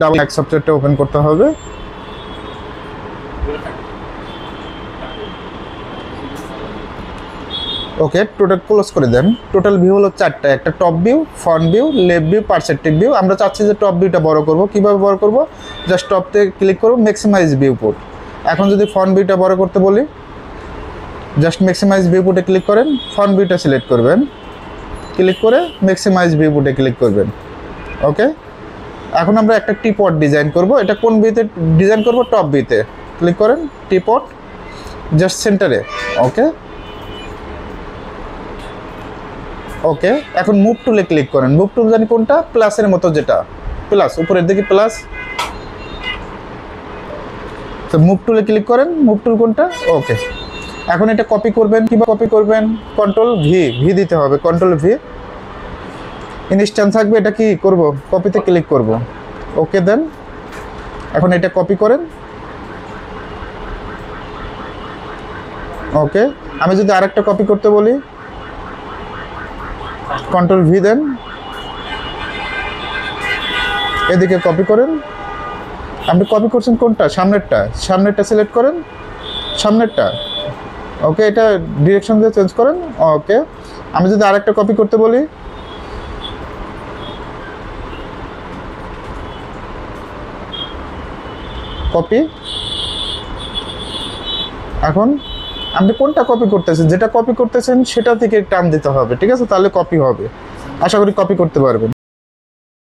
Double এক সফটওয়্যারটা open করতে হবে। ওকে, টোটাল ক্লোজ করে দেন। টোটাল ভিউ হলো 4টা, একটা top view, front view, left view, perspective view. আমরা চাচ্ছি যে টপ ভিউটা বড় করব। কিভাবে বড় করব? জাস্ট টপতে ক্লিক করব, ম্যাক্সিমাইজ ভিউপোর্ট। এখন যদি ফ্রন্ট ভিউটা বড় করতে বলি, জাস্ট ম্যাক্সিমাইজ ভিউপোর্টে ক্লিক করেন, ফ্রন্ট ভিউটা সিলেক্ট করবেন, ক্লিক করে ম্যাক্সিমাইজ ভিউপোর্টে ক্লিক করবেন। ওকে, এখন আমরা একটা টিপট ডিজাইন করব। এটা কোন ভিউতে ডিজাইন করব? টপ ভিউতে ক্লিক করেন, টিপট জাস্ট সেন্টারে। ওকে ওকে, এখন মুভ টুলে ক্লিক করেন। মুভ টুল জানি কোনটা? প্লাসের মতো, যেটা প্লাস উপরের দিকে প্লাস। তো মুভ টুলে ক্লিক করেন। মুভ টুল কোনটা? ওকে, এখন এটা কপি করবেন। কিভাবে কপি করবেন? কন্ট্রোল ভি দিতে হবে, কন্ট্রোল ভি। ইনস্ট্যান্ট থাকবে, এটা কি করব? কপিতে ক্লিক করব। ওকে দেন, এখন এটা কপি করেন। ওকে, আমি যদি আরেকটা কপি করতে বলি, কন্ট্রোল ভি দেন, এদিকে কপি করেন। আপনি কপি করছেন কোনটা? সামনেরটা। সামনেরটা সিলেক্ট করেন, সামনেরটা। ওকে, এটা ডিরেকশন দিয়ে চেঞ্জ করেন। ওকে, আমি যদি আরেকটা কপি করতে বলি, কপি। এখন আপনি কোনটা কপি করতেছেন? যেটা কপি করতেছেন সেটা থেকে টান দিতে হবে, ঠিক আছে? তাহলে কপি হবে। আশা করি কপি করতে পারবেন।